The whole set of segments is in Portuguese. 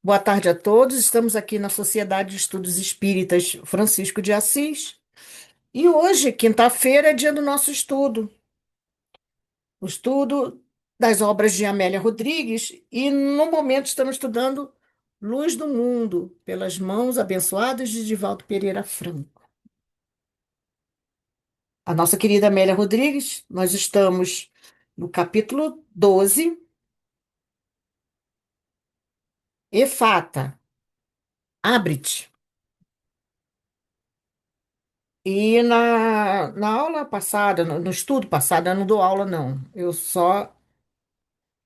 Boa tarde a todos. Estamos aqui na Sociedade de Estudos Espíritas Francisco de Assis. E hoje, quinta-feira, é dia do nosso estudo. O estudo das obras de Amélia Rodrigues. E, no momento, estamos estudando Luz do Mundo, pelas mãos abençoadas de Divaldo Pereira Franco. A nossa querida Amélia Rodrigues, nós estamos no capítulo 12, Efata, abre-te. E na aula passada, no estudo passado, eu não dou aula, não. Eu só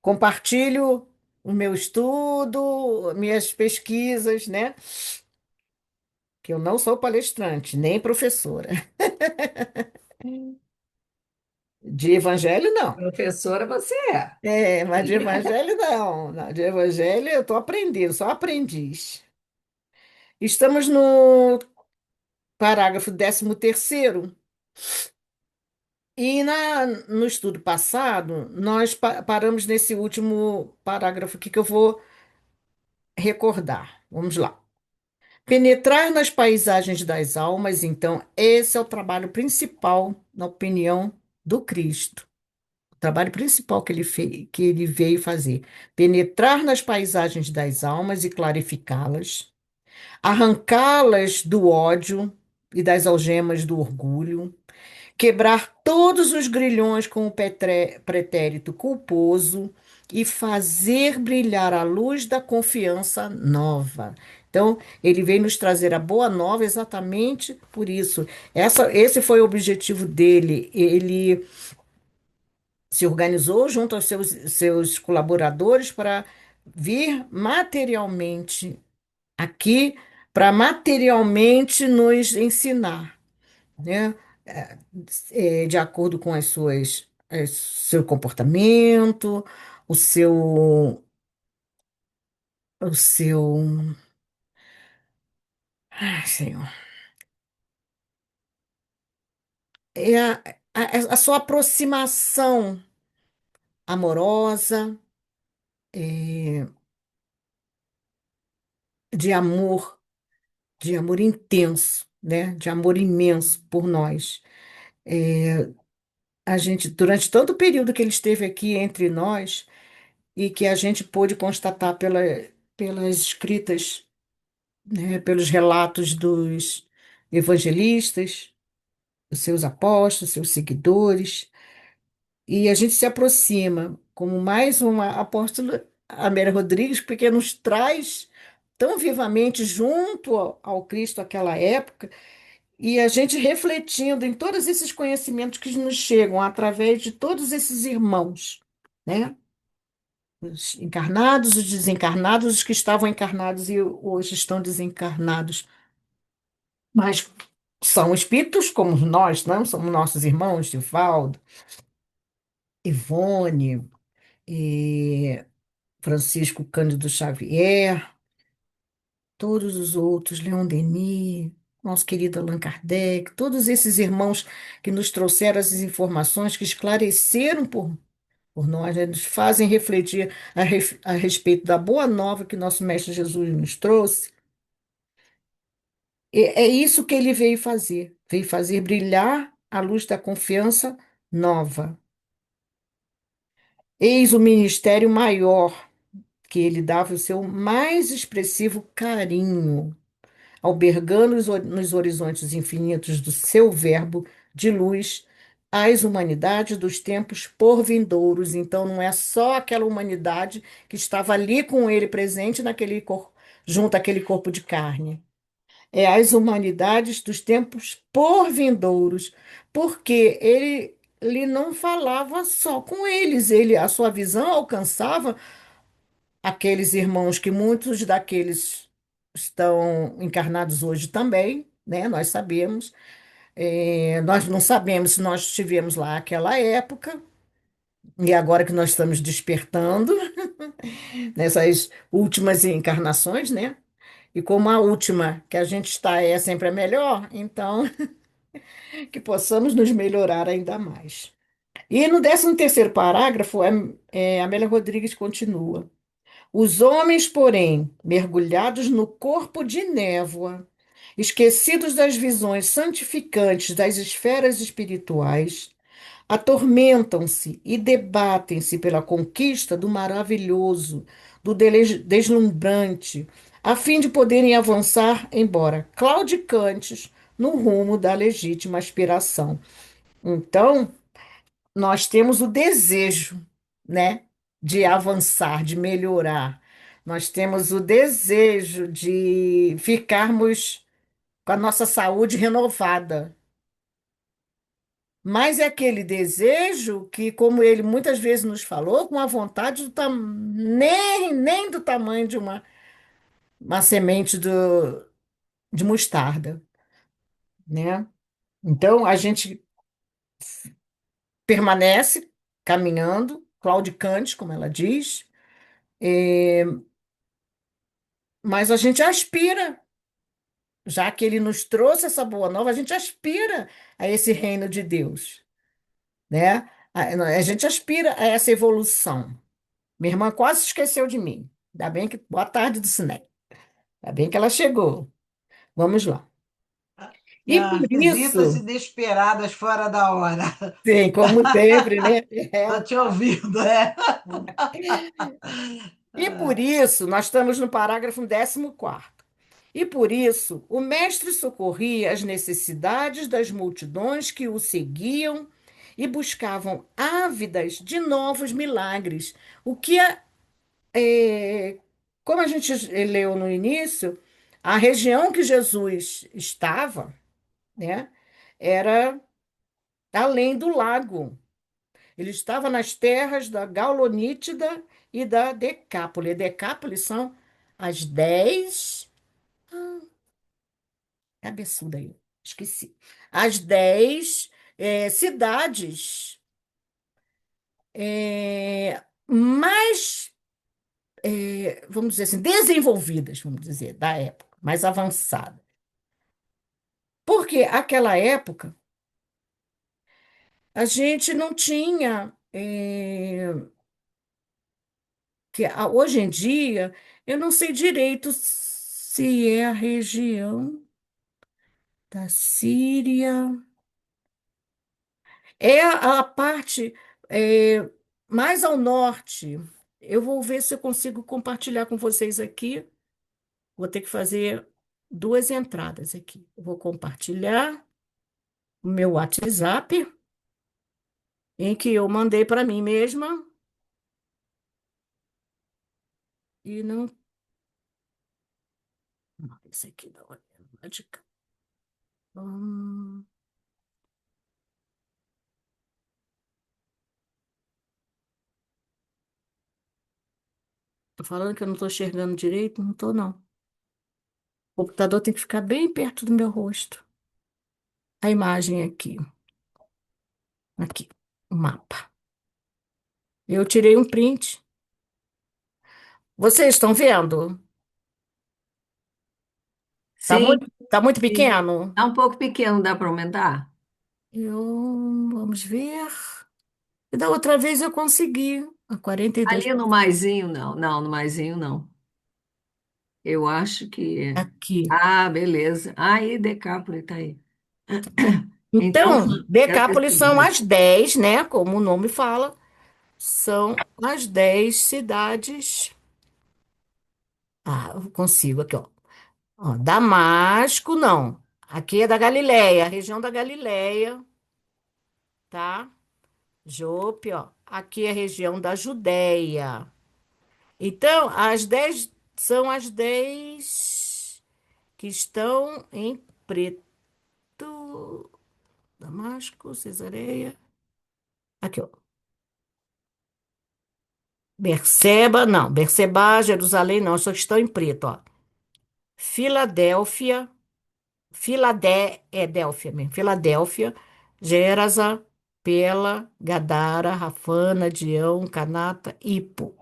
compartilho o meu estudo, minhas pesquisas, né? Que eu não sou palestrante, nem professora. De evangelho, não. Professora você é. É, mas de evangelho, não. Não, de evangelho, eu estou aprendendo, só aprendiz. Estamos no parágrafo 13º. E no estudo passado, nós paramos nesse último parágrafo aqui que eu vou recordar. Vamos lá. Penetrar nas paisagens das almas, então, esse é o trabalho principal, na opinião do Cristo. O trabalho principal que ele fez, que ele veio fazer. Penetrar nas paisagens das almas e clarificá-las, arrancá-las do ódio e das algemas do orgulho, quebrar todos os grilhões com o pretérito culposo e fazer brilhar a luz da confiança nova. Então, ele veio nos trazer a boa nova exatamente por isso. Esse foi o objetivo dele. Ele se organizou junto aos seus colaboradores para vir materialmente aqui, para materialmente nos ensinar, né? De acordo com seu comportamento, o seu, o seu, ai, Senhor, é a sua aproximação amorosa, é, de amor, de amor intenso, né? De amor imenso por nós. É, a gente, durante todo o período que ele esteve aqui entre nós, e que a gente pôde constatar pelas escritas, né, pelos relatos dos evangelistas, os seus apóstolos, seus seguidores, e a gente se aproxima como mais uma apóstola, Amélia Rodrigues, porque nos traz tão vivamente junto ao Cristo aquela época, e a gente refletindo em todos esses conhecimentos que nos chegam através de todos esses irmãos, né? Os encarnados, os desencarnados, os que estavam encarnados e hoje estão desencarnados. Mas são espíritos como nós, não? Somos nossos irmãos, Divaldo, Ivone, e Francisco Cândido Xavier, todos os outros, Leon Denis, nosso querido Allan Kardec, todos esses irmãos que nos trouxeram essas informações, que esclareceram por nós, né, nos fazem refletir a respeito da boa nova que nosso Mestre Jesus nos trouxe. É isso que ele veio fazer brilhar a luz da confiança nova. Eis o ministério maior que ele dava o seu mais expressivo carinho, albergando nos horizontes infinitos do seu verbo de luz as humanidades dos tempos por vindouros. Então, não é só aquela humanidade que estava ali com ele presente naquele corpo, junto àquele corpo de carne. É as humanidades dos tempos por vindouros, porque ele não falava só com eles, a sua visão alcançava aqueles irmãos que muitos daqueles estão encarnados hoje também, né? Nós sabemos. Nós não sabemos se nós estivemos lá naquela época, e agora que nós estamos despertando nessas últimas encarnações, né? E como a última que a gente está é sempre a melhor, então que possamos nos melhorar ainda mais. E no 13º parágrafo, Amélia Rodrigues continua. Os homens, porém, mergulhados no corpo de névoa, esquecidos das visões santificantes das esferas espirituais, atormentam-se e debatem-se pela conquista do maravilhoso, do deslumbrante, a fim de poderem avançar, embora claudicantes, no rumo da legítima aspiração. Então, nós temos o desejo, né, de avançar, de melhorar. Nós temos o desejo de ficarmos com a nossa saúde renovada. Mas é aquele desejo que, como ele muitas vezes nos falou, com a vontade nem do tamanho de uma semente de mostarda, né? Então, a gente permanece caminhando, claudicante, como ela diz, mas a gente aspira, já que ele nos trouxe essa boa nova, a gente aspira a esse reino de Deus, né? A gente aspira a essa evolução. Minha irmã quase esqueceu de mim. Ainda bem que. Boa tarde do Ciné. Ainda bem que ela chegou. Vamos lá. E por As visitas isso, inesperadas fora da hora. sim, como sempre, né? Tô te ouvindo, é? E por isso, nós estamos no parágrafo 14º. E por isso, o mestre socorria as necessidades das multidões que o seguiam e buscavam ávidas de novos milagres. O que é, como a gente leu no início, a região que Jesus estava, né, era além do lago. Ele estava nas terras da Gaulonítida e da Decápole. Decápole são as 10. Cabeçuda aí, esqueci. As 10 cidades mais, vamos dizer assim, desenvolvidas, vamos dizer, da época, mais avançada. Porque aquela época a gente não tinha. Hoje em dia, eu não sei direito se é a região da Síria. É a parte mais ao norte. Eu vou ver se eu consigo compartilhar com vocês aqui. Vou ter que fazer duas entradas aqui. Eu vou compartilhar o meu WhatsApp, em que eu mandei para mim mesma e não. Não, esse aqui não é lógica. Hum, Tô falando que eu não estou enxergando direito? Não estou, não. O computador tem que ficar bem perto do meu rosto. A imagem aqui. Aqui. O mapa. Eu tirei um print. Vocês estão vendo? Sim, Tá muito sim. pequeno? Tá um pouco pequeno, dá para aumentar? Vamos ver. E da outra vez eu consegui. A 42. Ali no maisinho, não. Não, no maisinho, não. Eu acho que é. Aqui. Ah, beleza. Aí, Decápole tá aí. Então, Então, quero Decápolis são perceber. as 10, né? Como o nome fala, são as 10 cidades. Ah, eu consigo aqui, ó. Ó, Damasco, não. Aqui é da Galileia, a região da Galileia, tá? Jope, ó. Aqui é a região da Judéia. Então, as 10 são as 10 que estão em preto. Damasco, Cesareia. Aqui, ó. Berseba, não. Berseba, Jerusalém, não. Só estão em preto, ó. Filadélfia. É Délfia mesmo. Filadélfia, Gerasa, Pela, Gadara, Rafana, Dião, Canata, Ipo.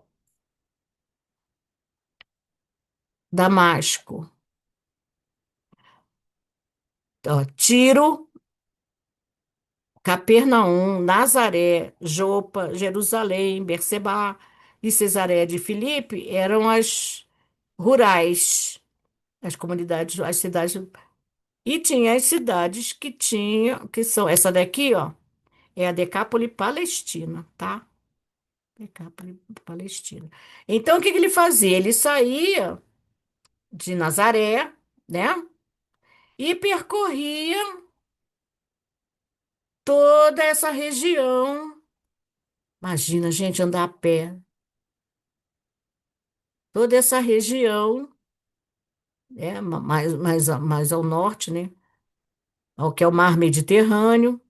Damasco. Ó, Tiro, Capernaum, Nazaré, Jopa, Jerusalém, Berseba, e Cesareia de Filipe eram as rurais, as comunidades, as cidades. E tinha as cidades que tinham, que são essa daqui, ó, é a Decápole Palestina, tá? Decápole Palestina. Então, o que que ele fazia? Ele saía de Nazaré, né? E percorria toda essa região. Imagina, gente, andar a pé. Toda essa região, né? Mais ao norte, né? Ao que é o Mar Mediterrâneo.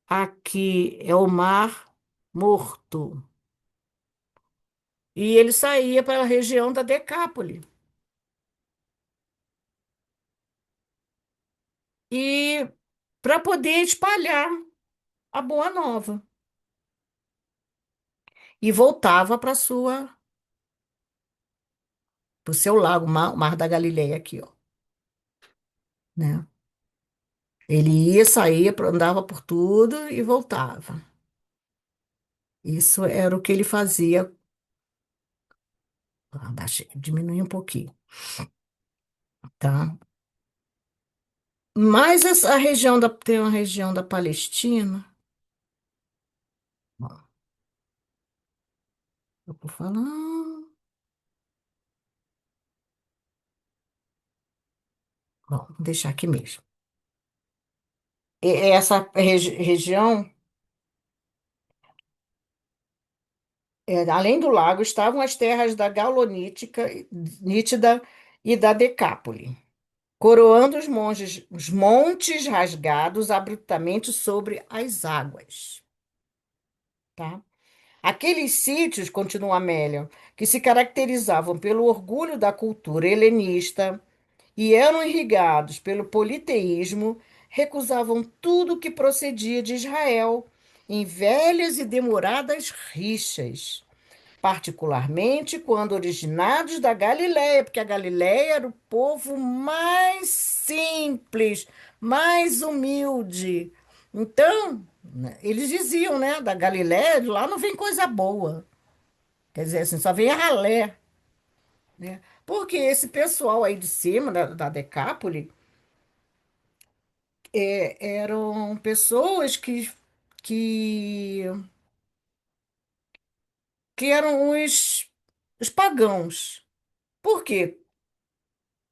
Aqui é o Mar Morto. E ele saía para a região da Decápole. E para poder espalhar a Boa Nova. E voltava para o seu lago, o Mar da Galileia aqui, ó, né? Ele ia, saía, andava por tudo e voltava. Isso era o que ele fazia. Abaixei, diminui um pouquinho, tá? Mas essa região tem uma região da Palestina. Ó, eu vou falando. Bom, vou deixar aqui mesmo. Essa região, além do lago, estavam as terras da Gaulonítica, Nítida e da Decápole, coroando os montes rasgados abruptamente sobre as águas, tá? Aqueles sítios, continua Amélia, que se caracterizavam pelo orgulho da cultura helenista e eram irrigados pelo politeísmo, recusavam tudo que procedia de Israel, em velhas e demoradas rixas, particularmente quando originados da Galiléia, porque a Galiléia era o povo mais simples, mais humilde. Então, né, eles diziam, né, da Galiléia, de lá não vem coisa boa. Quer dizer, assim, só vem a ralé, né? Porque esse pessoal aí de cima, da Decápole, eram pessoas que, que eram os pagãos. Por quê?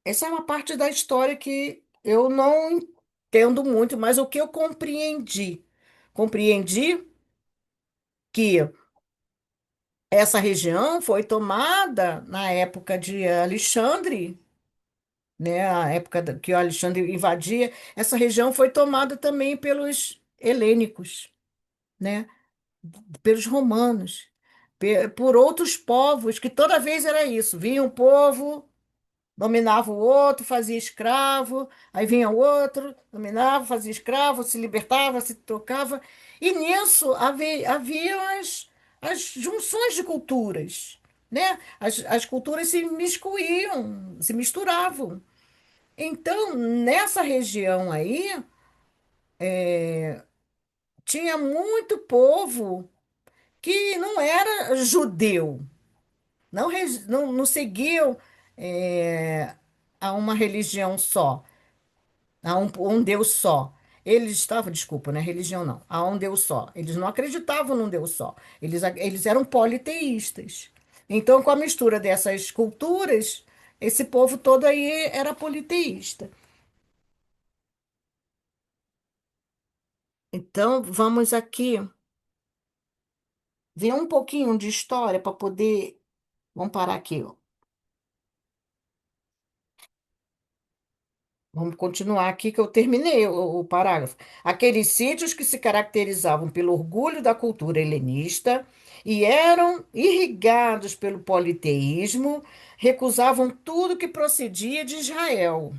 Essa é uma parte da história que eu não entendo muito, mas o que eu compreendi? Compreendi que essa região foi tomada na época de Alexandre, né? A época que o Alexandre invadia, essa região foi tomada também pelos helênicos, né? Pelos romanos, por outros povos, que toda vez era isso, vinha um povo, dominava o outro, fazia escravo, aí vinha o outro, dominava, fazia escravo, se libertava, se trocava, e nisso havia as junções de culturas, né? As culturas se miscuíam, se misturavam. Então, nessa região aí, tinha muito povo que não era judeu, não seguiam a uma religião só, a um Deus só. Eles estavam, desculpa, não é religião não, a um Deus só. Eles não acreditavam num Deus só. Eles eram politeístas. Então, com a mistura dessas culturas, esse povo todo aí era politeísta. Então, vamos aqui ver um pouquinho de história para poder. Vamos parar aqui, ó. Vamos continuar aqui que eu terminei o parágrafo. Aqueles sítios que se caracterizavam pelo orgulho da cultura helenista e eram irrigados pelo politeísmo, recusavam tudo que procedia de Israel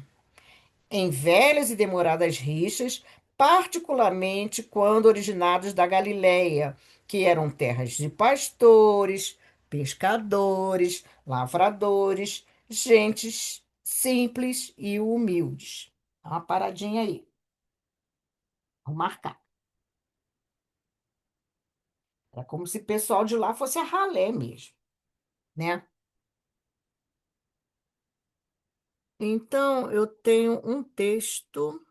em velhas e demoradas rixas, particularmente quando originados da Galileia, que eram terras de pastores, pescadores, lavradores, gentes simples e humildes. Dá uma paradinha aí, vou marcar. É como se o pessoal de lá fosse a ralé mesmo, né? Então, eu tenho um texto.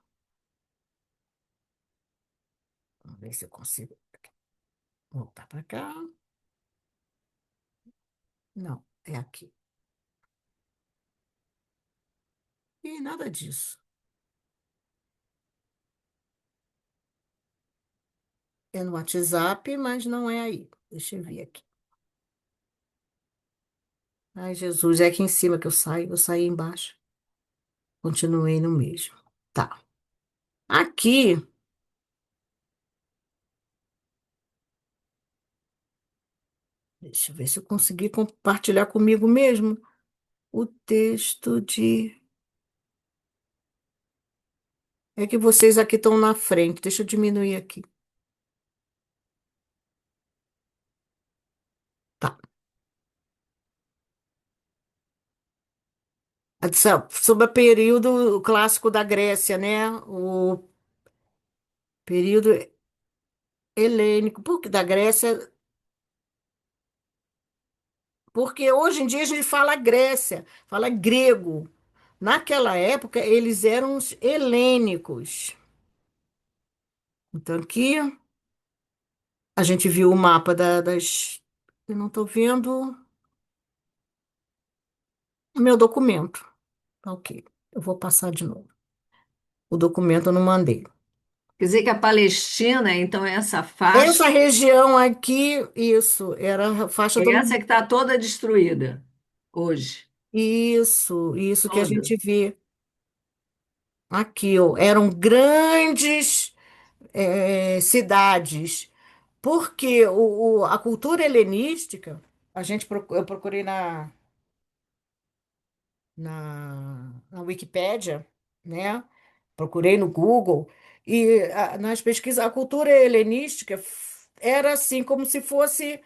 Vamos ver se eu consigo voltar para cá. Não, é aqui. E nada disso. É no WhatsApp, mas não é aí. Deixa eu ver aqui. Ai, Jesus, é aqui em cima que eu saio. Eu saí embaixo. Continuei no mesmo. Tá. Aqui, deixa eu ver se eu consegui compartilhar comigo mesmo o texto de. É que vocês aqui estão na frente. Deixa eu diminuir aqui. Tá. Sobre o período clássico da Grécia, né? O período helênico. Por que da Grécia? Porque hoje em dia a gente fala Grécia, fala grego. Naquela época, eles eram os helênicos. Então, aqui a gente viu o mapa das. Eu não estou vendo o meu documento. Tá, ok, eu vou passar de novo. O documento eu não mandei. Quer dizer que a Palestina, então, é essa faixa, Essa região aqui, isso, era a faixa é do. essa que está toda destruída hoje. Isso que a Toda. gente vê aqui, ó, eram grandes cidades, porque a cultura helenística, eu procurei na Wikipédia, né? Procurei no Google, e nas pesquisas, a cultura helenística era assim, como se fosse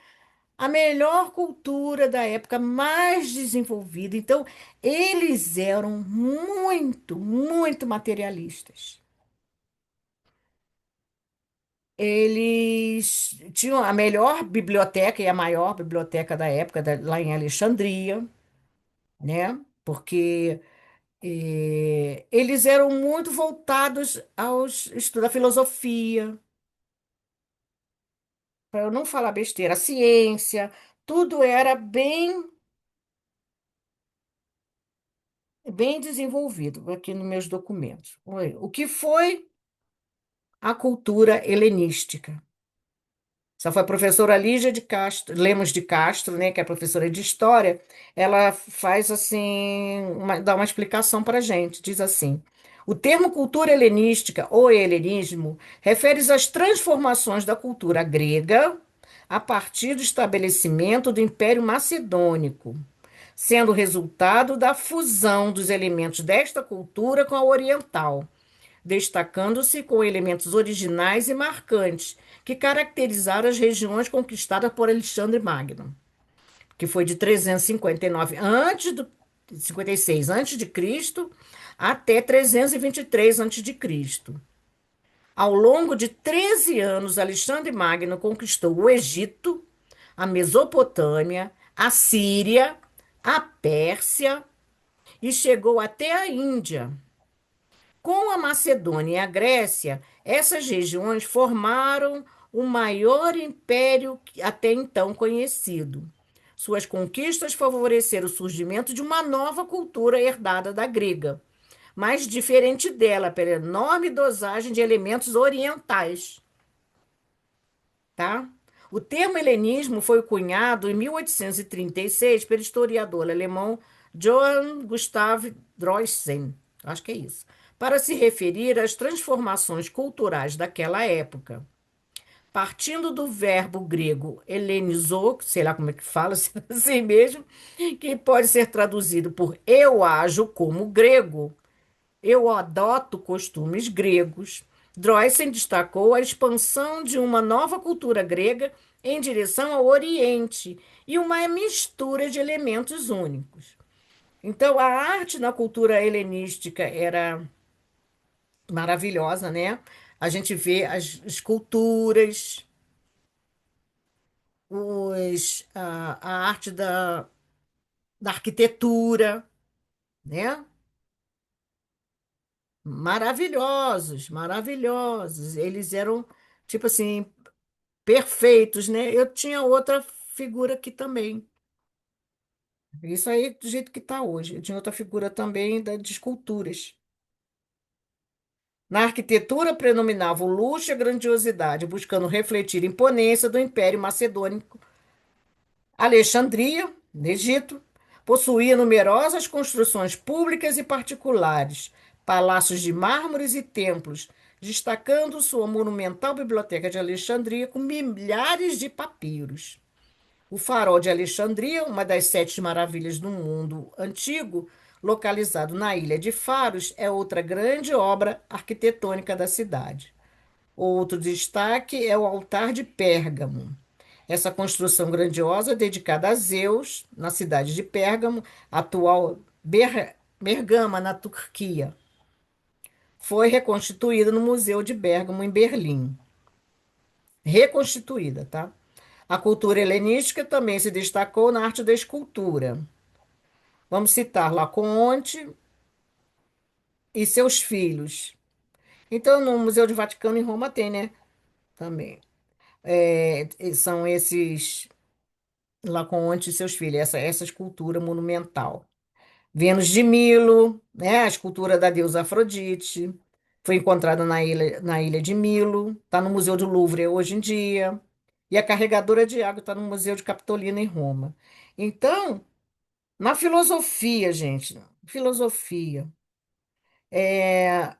a melhor cultura da época, mais desenvolvida. Então, eles eram muito, muito materialistas. Eles tinham a melhor biblioteca e a maior biblioteca da época, lá em Alexandria, né? Porque eles eram muito voltados aos estudos da filosofia, para eu não falar besteira, a ciência, tudo era bem desenvolvido aqui nos meus documentos. Oi, o que foi a cultura helenística? Essa foi a professora Lígia de Castro, Lemos de Castro, né, que é professora de história. Ela faz assim, dá uma explicação para a gente. Diz assim: o termo cultura helenística ou helenismo refere-se às transformações da cultura grega a partir do estabelecimento do Império Macedônico, sendo resultado da fusão dos elementos desta cultura com a oriental, destacando-se com elementos originais e marcantes que caracterizaram as regiões conquistadas por Alexandre Magno, que foi de 359 56 antes de Cristo até 323 antes de Cristo. Ao longo de 13 anos, Alexandre Magno conquistou o Egito, a Mesopotâmia, a Síria, a Pérsia e chegou até a Índia. Com a Macedônia e a Grécia, essas regiões formaram o maior império até então conhecido. Suas conquistas favoreceram o surgimento de uma nova cultura herdada da grega, mas diferente dela pela enorme dosagem de elementos orientais, tá? O termo helenismo foi cunhado em 1836 pelo historiador alemão Johann Gustav Droysen, acho que é isso, para se referir às transformações culturais daquela época. Partindo do verbo grego helenizou, sei lá como é que fala, assim mesmo, que pode ser traduzido por eu ajo como grego, eu adoto costumes gregos. Droysen destacou a expansão de uma nova cultura grega em direção ao Oriente e uma mistura de elementos únicos. Então, a arte na cultura helenística era maravilhosa, né? A gente vê as esculturas, a arte da arquitetura, né? Maravilhosos, maravilhosos. Eles eram, tipo assim, perfeitos, né? Eu tinha outra figura aqui também. Isso aí do jeito que está hoje. Eu tinha outra figura também de esculturas. Na arquitetura predominava o luxo e a grandiosidade, buscando refletir a imponência do Império Macedônico. Alexandria, no Egito, possuía numerosas construções públicas e particulares, palácios de mármores e templos, destacando sua monumental Biblioteca de Alexandria com milhares de papiros. O Farol de Alexandria, uma das sete maravilhas do mundo antigo, localizado na Ilha de Faros, é outra grande obra arquitetônica da cidade. Outro destaque é o Altar de Pérgamo. Essa construção grandiosa, dedicada a Zeus, na cidade de Pérgamo, atual Bergama, na Turquia, foi reconstituída no Museu de Pérgamo, em Berlim. Reconstituída, tá? A cultura helenística também se destacou na arte da escultura. Vamos citar Laocoonte e seus filhos. Então, no Museu do Vaticano em Roma tem, né? Também. São esses Laocoonte e seus filhos, essa escultura monumental. Vênus de Milo, né? A escultura da deusa Afrodite. Foi encontrada na ilha de Milo. Está no Museu do Louvre hoje em dia. E a carregadora de água está no Museu de Capitolina em Roma. Então, na filosofia, gente, filosofia. É,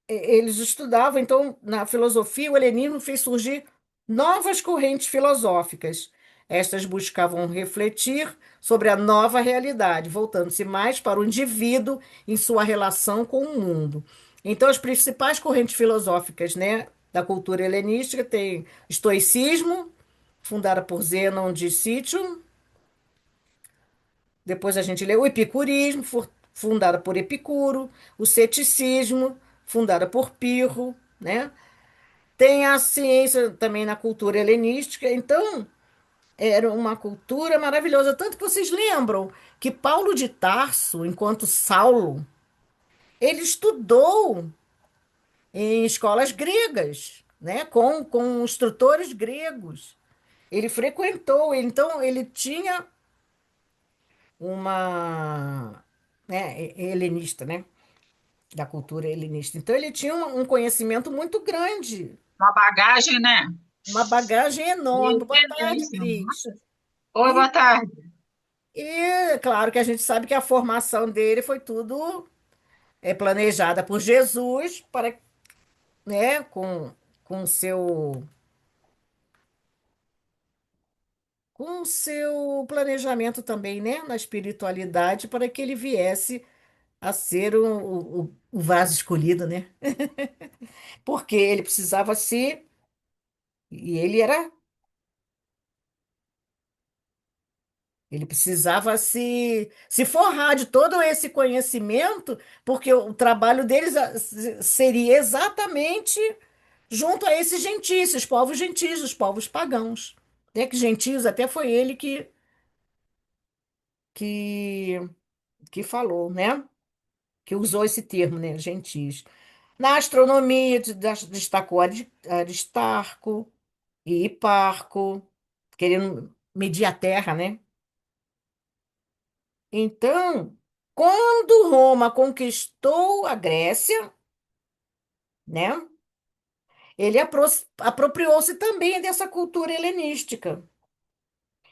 eles estudavam, então, na filosofia, o helenismo fez surgir novas correntes filosóficas. Estas buscavam refletir sobre a nova realidade, voltando-se mais para o indivíduo em sua relação com o mundo. Então, as principais correntes filosóficas, né, da cultura helenística tem estoicismo, fundada por Zênon de Citium. Depois a gente lê o epicurismo, fundada por Epicuro, o ceticismo, fundada por Pirro, né? Tem a ciência também na cultura helenística. Então, era uma cultura maravilhosa. Tanto que vocês lembram que Paulo de Tarso, enquanto Saulo, ele estudou em escolas gregas, né? Com instrutores gregos. Ele frequentou, então ele tinha uma, né, helenista, né? Da cultura helenista. Então ele tinha um conhecimento muito grande, Uma bagagem, né? uma bagagem De enorme. Boa tarde, entendência. Cris. Oi, E, boa tarde. claro que a gente sabe que a formação dele foi tudo planejada por Jesus para, né, com seu planejamento também, né, na espiritualidade, para que ele viesse a ser o vaso escolhido, né? Porque ele precisava ser, e ele precisava se forrar de todo esse conhecimento, porque o trabalho deles seria exatamente junto a esses gentios, os povos gentios, os povos pagãos. É que gentios até foi ele que, que falou, né? Que usou esse termo, né? Gentios. Na astronomia, destacou Aristarco e Hiparco, querendo medir a Terra, né? Então, quando Roma conquistou a Grécia, né, ele apropriou-se também dessa cultura helenística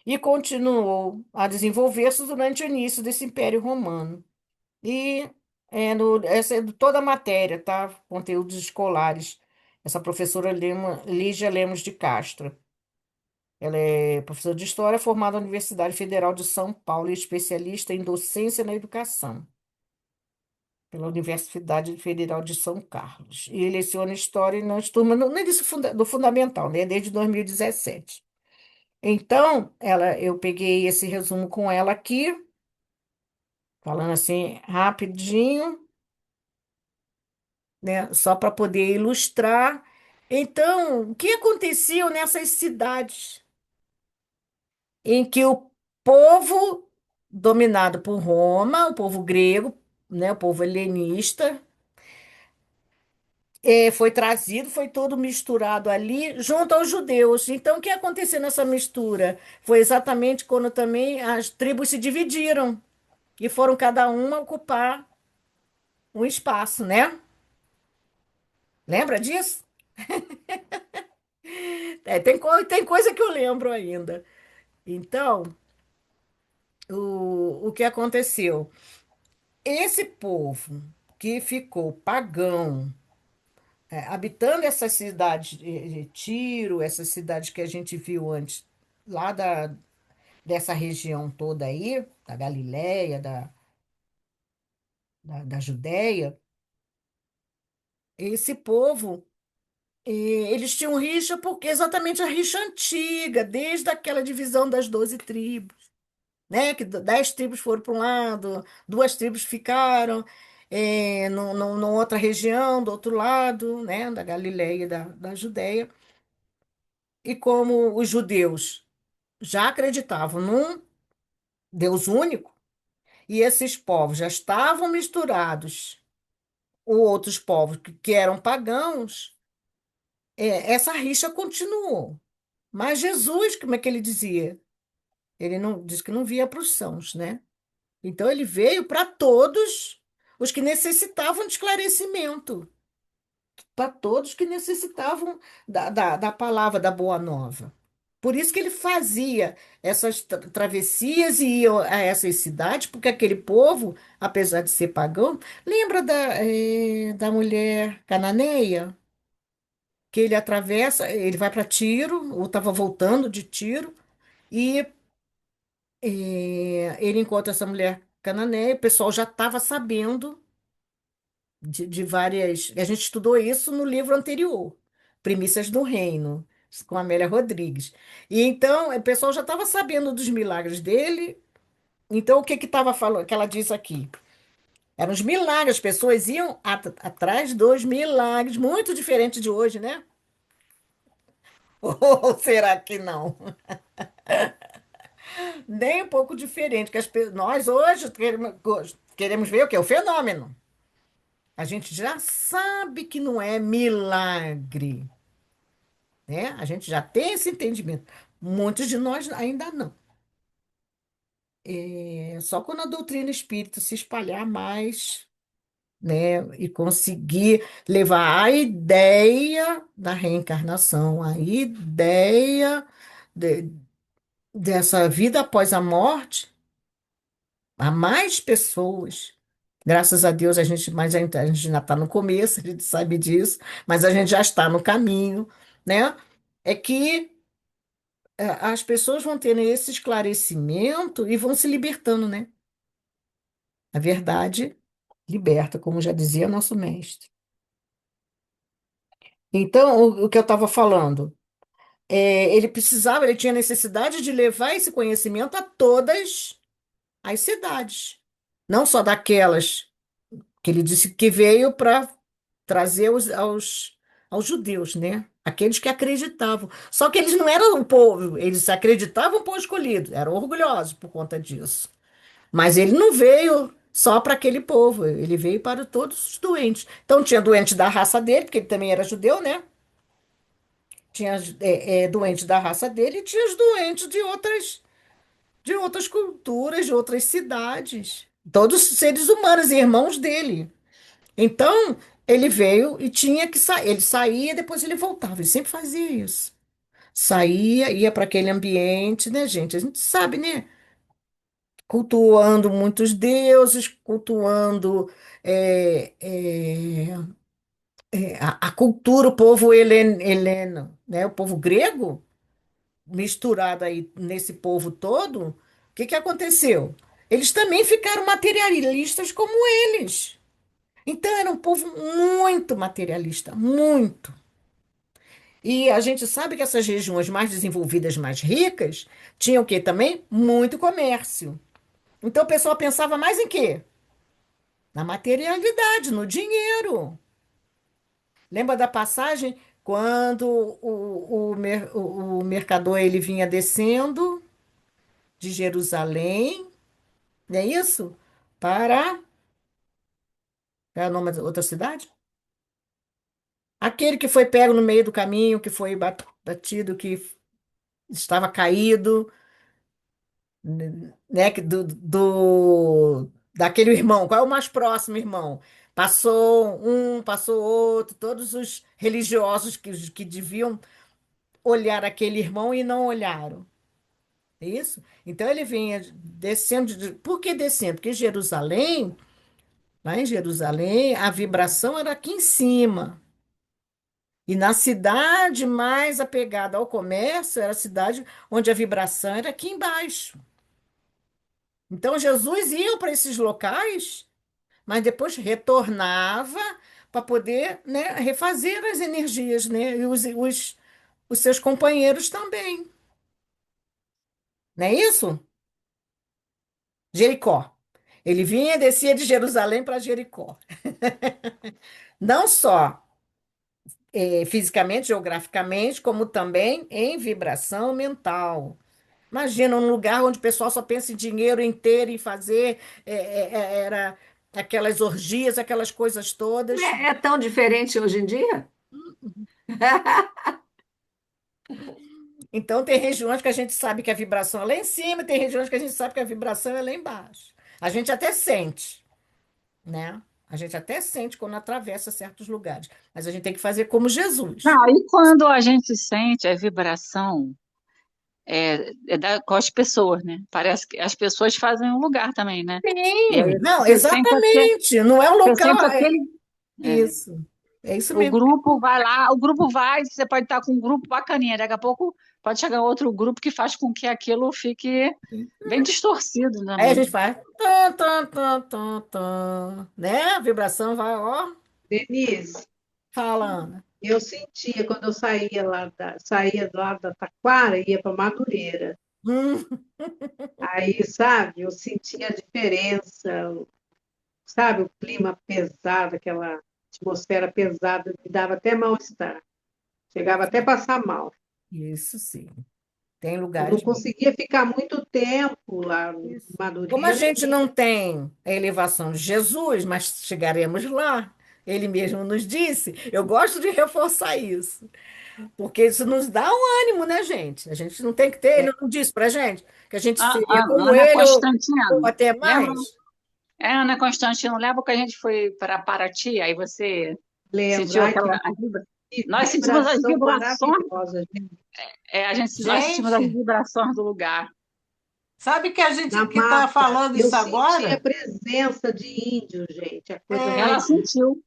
e continuou a desenvolver-se durante o início desse Império Romano. E essa é toda a matéria, tá? Conteúdos escolares. Essa professora Lígia Lemos de Castro. Ela é professora de História formada na Universidade Federal de São Paulo e especialista em docência na educação, pela Universidade Federal de São Carlos. E leciona História nas turmas, no início do Fundamental, né? Desde 2017. Então, eu peguei esse resumo com ela aqui, falando assim, rapidinho, né? Só para poder ilustrar. Então, o que aconteceu nessas cidades? em que o povo dominado por Roma, o povo grego, né, o povo helenista, foi trazido, foi todo misturado ali junto aos judeus. Então, o que aconteceu nessa mistura? Foi exatamente quando também as tribos se dividiram e foram cada uma ocupar um espaço, né? Lembra disso? Tem coisa que eu lembro ainda. Então, o que aconteceu? Esse povo que ficou pagão, habitando essa cidade de Tiro, essa cidade que a gente viu antes, lá dessa região toda aí, da Galileia, da Judéia, esse povo, eles tinham rixa porque exatamente a rixa antiga, desde aquela divisão das 12 tribos, né? Que 10 tribos foram para um lado, duas tribos ficaram numa outra região, do outro lado, né? Da Galileia e da Judéia. E como os judeus já acreditavam num Deus único, e esses povos já estavam misturados com outros povos que eram pagãos, essa rixa continuou. Mas Jesus, como é que ele dizia? Ele não diz que não via para os sãos, né? Então ele veio para todos os que necessitavam de esclarecimento, para todos que necessitavam da palavra da Boa Nova. Por isso que ele fazia essas travessias e ia a essas cidades, porque aquele povo, apesar de ser pagão, lembra da mulher cananeia, que ele atravessa, ele vai para Tiro, ou estava voltando de Tiro, e ele encontra essa mulher cananeia, o pessoal já estava sabendo de várias. A gente estudou isso no livro anterior, Primícias do Reino, com Amélia Rodrigues. E então, o pessoal já estava sabendo dos milagres dele. Então, o que estava falando, que ela diz aqui? Eram os milagres, as pessoas iam atrás dos milagres, muito diferente de hoje, né? Ou será que não? Nem um pouco diferente, que nós hoje queremos ver o quê? O fenômeno. A gente já sabe que não é milagre, né? A gente já tem esse entendimento. Muitos de nós ainda não. Só quando a doutrina espírita se espalhar mais, né, e conseguir levar a ideia da reencarnação, a ideia de- dessa vida após a morte, a mais pessoas. Graças a Deus, a gente ainda está no começo, a gente sabe disso, mas a gente já está no caminho, né? É que as pessoas vão tendo esse esclarecimento e vão se libertando, né? A verdade liberta, como já dizia nosso mestre. Então, o que eu estava falando, ele precisava, ele tinha necessidade de levar esse conhecimento a todas as cidades, não só daquelas que ele disse que veio para trazer aos judeus, né? Aqueles que acreditavam. Só que eles não eram o povo, eles acreditavam o povo escolhido, eram orgulhosos por conta disso. Mas ele não veio só para aquele povo, ele veio para todos os doentes. Então tinha doente da raça dele, porque ele também era judeu, né? Tinha doente da raça dele e tinha os doentes de outras culturas, de outras cidades. Todos seres humanos, irmãos dele. Então, ele veio e tinha que sair. Ele saía e depois ele voltava. Ele sempre fazia isso. Saía, ia para aquele ambiente, né, gente? A gente sabe, né? Cultuando muitos deuses, cultuando a cultura, o povo heleno, né? O povo grego, misturado aí nesse povo todo. O que que aconteceu? Eles também ficaram materialistas como eles. Então, era um povo muito materialista, muito. E a gente sabe que essas regiões mais desenvolvidas, mais ricas, tinham o quê também? Muito comércio. Então o pessoal pensava mais em quê? Na materialidade, no dinheiro. Lembra da passagem quando o mercador ele vinha descendo? de Jerusalém, não é isso? Para, qual é o nome da outra cidade? Aquele que foi pego no meio do caminho, que foi batido, que estava caído, né? Daquele irmão. Qual é o mais próximo irmão? Passou um, passou outro, todos os religiosos que deviam olhar aquele irmão e não olharam. É isso? Então ele vinha descendo. Por que descendo? Porque Jerusalém, lá em Jerusalém, a vibração era aqui em cima. E na cidade mais apegada ao comércio, era a cidade onde a vibração era aqui embaixo. Então Jesus ia para esses locais, mas depois retornava para poder, né, refazer as energias, né, e os seus companheiros também. Não é isso? Jericó. Ele vinha e descia de Jerusalém para Jericó. Não só fisicamente, geograficamente, como também em vibração mental. Imagina um lugar onde o pessoal só pensa em dinheiro inteiro, em fazer, era aquelas orgias, aquelas coisas todas. É tão diferente hoje em dia? Então, tem regiões que a gente sabe que a vibração é lá em cima, tem regiões que a gente sabe que a vibração é lá embaixo. A gente até sente, né? A gente até sente quando atravessa certos lugares, mas a gente tem que fazer como Jesus. Não, e quando a gente sente a vibração com as pessoas, né? Parece que as pessoas fazem um lugar também, né? E Sim, aí não, você sente exatamente. Não é um você local. sente aquele. é, Isso. É isso o mesmo. grupo vai lá, o grupo vai, você pode estar com um grupo bacaninha, daqui a pouco pode chegar outro grupo que faz com que aquilo fique bem distorcido, né, Aí a mano? gente faz tan, tan, tan, tan, tan, né? A vibração vai, ó, Denise, fala, Ana. eu sentia quando eu saía lá da Taquara, ia para Madureira. Hum, Aí, sabe, eu sentia a diferença, sabe, o clima pesado, aquela atmosfera pesada, me dava até mal-estar. Chegava até a passar mal. isso sim. Tem Eu não lugares mesmo. conseguia ficar muito tempo lá em Isso. Como a Madureira. gente não tem a elevação de Jesus, mas chegaremos lá. Ele mesmo nos disse. Eu gosto de reforçar isso, porque isso nos dá um ânimo, né, gente? A gente não tem que ter, ele não disse pra gente que a gente seria como Ana ele ou Constantino, até lembra? mais. Ana Constantino, lembra que a gente foi para Paraty, aí você Lembro, sentiu ai, aquela. que Nós sentimos as vibração vibrações, maravilhosa, gente. nós sentimos as Gente, vibrações do lugar. sabe que a gente Na que está mata, falando eu isso senti a agora? presença de índio, gente, a coisa É, Ela mais. sentiu.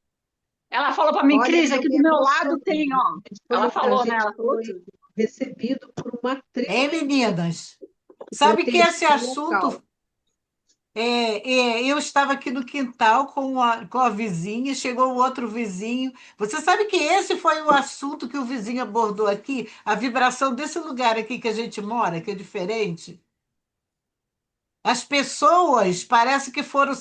Ela falou para mim, Olha, Cris, eu aqui me do meu lado emocionei. tem, ó. Ela A falou, né? gente Ela falou foi tudo. recebido por uma tribo hein, meninas? que Sabe que protegia esse o local. assunto, eu estava aqui no quintal com a vizinha, chegou o outro vizinho. Você sabe que esse foi o assunto que o vizinho abordou aqui? A vibração desse lugar aqui que a gente mora, que é diferente. As pessoas parece que foram.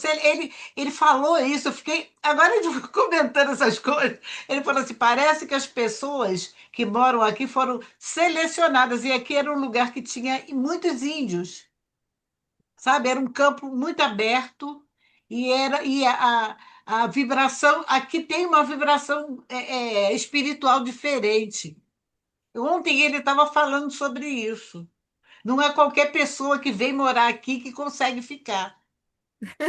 Ele falou isso, eu fiquei. Agora eu fico comentando essas coisas. Ele falou assim: parece que as pessoas que moram aqui foram selecionadas, e aqui era um lugar que tinha muitos índios, sabe? Era um campo muito aberto, e a vibração. Aqui tem uma vibração espiritual diferente. Ontem ele estava falando sobre isso. Não é qualquer pessoa que vem morar aqui que consegue ficar.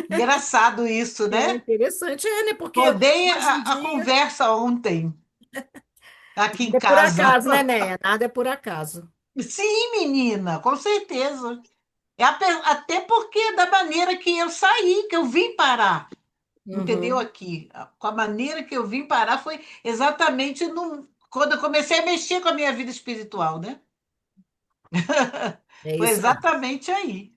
Engraçado isso, É né? interessante, né? Porque Rodei hoje em a dia, conversa ontem, aqui em nada é por casa. acaso, né, Néia? Nada é por acaso. Sim, menina, com certeza. Até porque é da maneira que eu saí, que eu vim parar, entendeu? Uhum, Aqui. Com a maneira que eu vim parar foi exatamente quando eu comecei a mexer com a minha vida espiritual, né? é Foi isso aí. exatamente aí.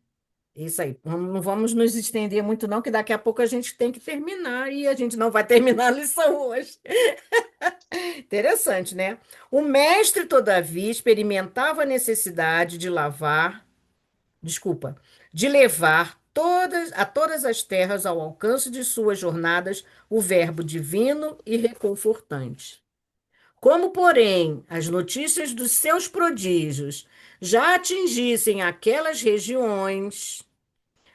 Isso aí. Não vamos nos estender muito, não, que daqui a pouco a gente tem que terminar e a gente não vai terminar a lição hoje. Interessante, né? O mestre, todavia, experimentava a necessidade de de levar a todas as terras ao alcance de suas jornadas o verbo divino e reconfortante. Como, porém, as notícias dos seus prodígios já atingissem aquelas regiões,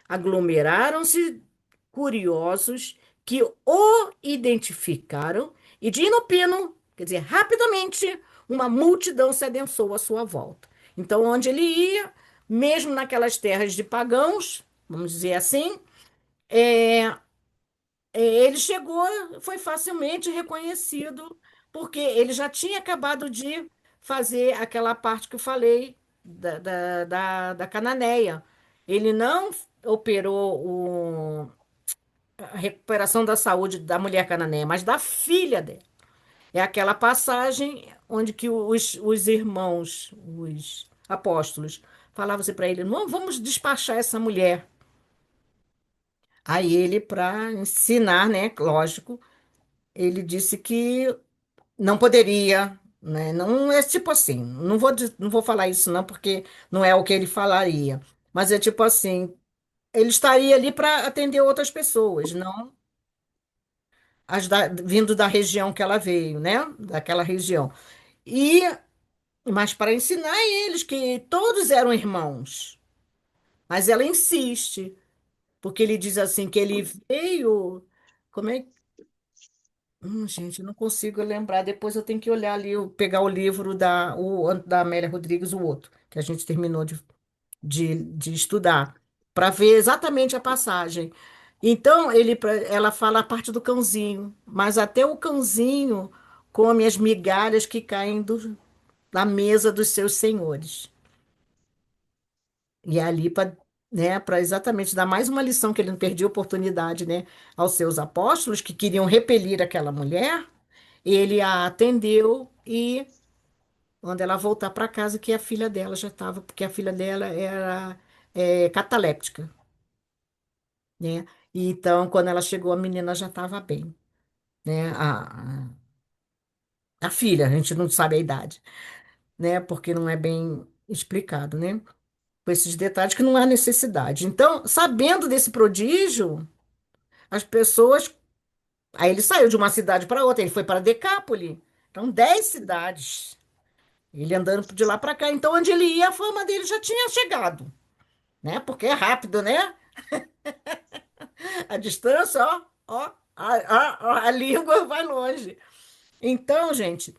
aglomeraram-se curiosos que o identificaram e de inopino, quer dizer, rapidamente, uma multidão se adensou à sua volta. Então, onde ele ia, mesmo naquelas terras de pagãos, vamos dizer assim, é, ele chegou, foi facilmente reconhecido, porque ele já tinha acabado de fazer aquela parte que eu falei da Cananeia. Ele não operou a recuperação da saúde da mulher cananeia, mas da filha dela. É aquela passagem onde que os irmãos, os apóstolos, falavam assim para ele: não, vamos despachar essa mulher. Aí ele, para ensinar, né, lógico, ele disse que não poderia, né? Não é tipo assim, não vou falar isso não, porque não é o que ele falaria. Mas é tipo assim, ele estaria ali para atender outras pessoas, não vindo da região que ela veio, né? Daquela região. E, mas para ensinar eles que todos eram irmãos. Mas ela insiste, porque ele diz assim que ele veio. Como é gente, eu não consigo lembrar. Depois eu tenho que olhar ali, pegar o livro da Amélia Rodrigues, o outro, que a gente terminou de estudar, para ver exatamente a passagem. Então, ela fala a parte do cãozinho, mas até o cãozinho come as migalhas que caem da mesa dos seus senhores. E é ali para, né, para exatamente dar mais uma lição que ele não perdia a oportunidade, né, aos seus apóstolos que queriam repelir aquela mulher. Ele a atendeu e quando ela voltar para casa, que a filha dela já estava, porque a filha dela era cataléptica, né? E então, quando ela chegou, a menina já estava bem, né? A filha, a gente não sabe a idade, né? Porque não é bem explicado, né? Com esses detalhes que não há necessidade. Então, sabendo desse prodígio, as pessoas. Aí ele saiu de uma cidade para outra, ele foi para Decápole. Então, 10 cidades. Ele andando de lá para cá. Então, onde ele ia, a fama dele já tinha chegado, né? Porque é rápido, né? A distância, a língua vai longe. Então, gente,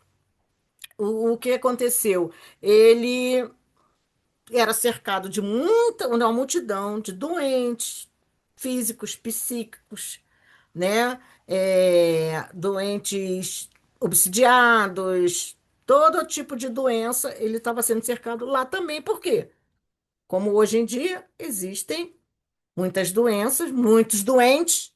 o que aconteceu? Ele era cercado de uma multidão de doentes físicos, psíquicos, né? Doentes obsidiados, todo tipo de doença, ele estava sendo cercado lá também. Por quê? Como hoje em dia existem muitas doenças, muitos doentes,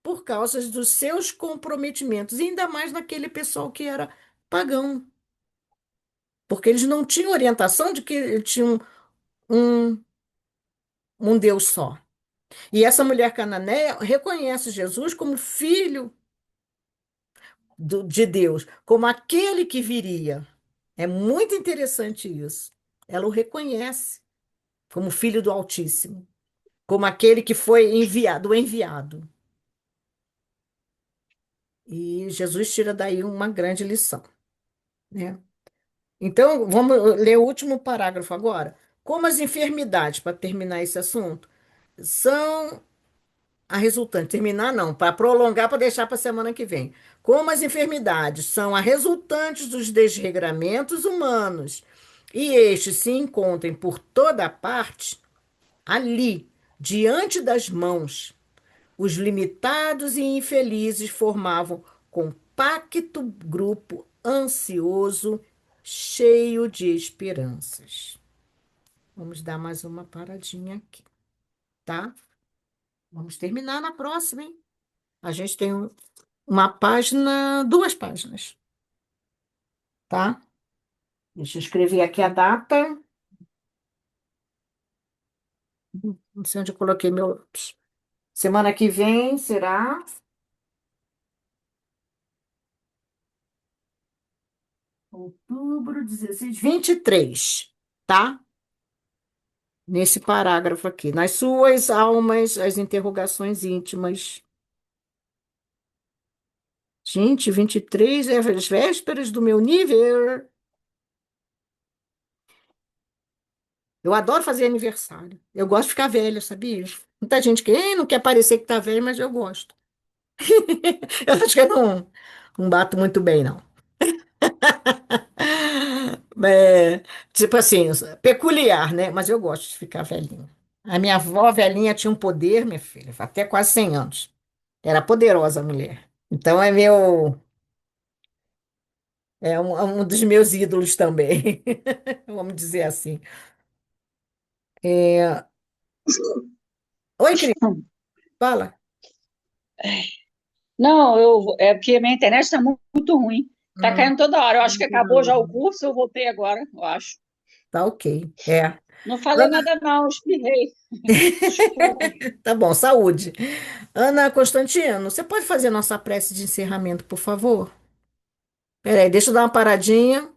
por causa dos seus comprometimentos, e ainda mais naquele pessoal que era pagão, porque eles não tinham orientação de que tinham um, um Deus só. E essa mulher cananeia reconhece Jesus como filho de Deus, como aquele que viria. É muito interessante isso. Ela o reconhece como filho do Altíssimo, como aquele que foi enviado, o enviado. E Jesus tira daí uma grande lição, né? Então, vamos ler o último parágrafo agora. Como as enfermidades, para terminar esse assunto, são a resultante. Terminar não, para prolongar, para deixar para a semana que vem. Como as enfermidades são a resultantes dos desregramentos humanos e estes se encontram por toda parte, ali, diante das mãos, os limitados e infelizes formavam compacto grupo ansioso, cheio de esperanças. Vamos dar mais uma paradinha aqui, tá? Vamos terminar na próxima, hein? A gente tem uma página, duas páginas, tá? Deixa eu escrever aqui a data. Não sei onde eu coloquei meu. Semana que vem será outubro 16, 23, tá? Nesse parágrafo aqui. Nas suas almas, as interrogações íntimas. Gente, 23 é as vésperas do meu nível. Eu adoro fazer aniversário. Eu gosto de ficar velha, sabia? Muita gente que não quer parecer que tá velha, mas eu gosto. Eu acho que eu não bato muito bem, não. É, tipo assim, peculiar, né? Mas eu gosto de ficar velhinha. A minha avó velhinha tinha um poder, minha filha, até quase 100 anos. Era poderosa a mulher. Então é um dos meus ídolos também, vamos dizer assim. É, oi, Cris, fala. Não, é porque a minha internet está muito ruim. Tá Hum, caindo toda hora. Eu acho que acabou já o curso, eu voltei agora, eu acho. tá ok. É. Não falei Ana, nada, não, espirrei. Desculpa. tá bom, saúde. Ana Constantino, você pode fazer nossa prece de encerramento, por favor? Peraí, deixa eu dar uma paradinha.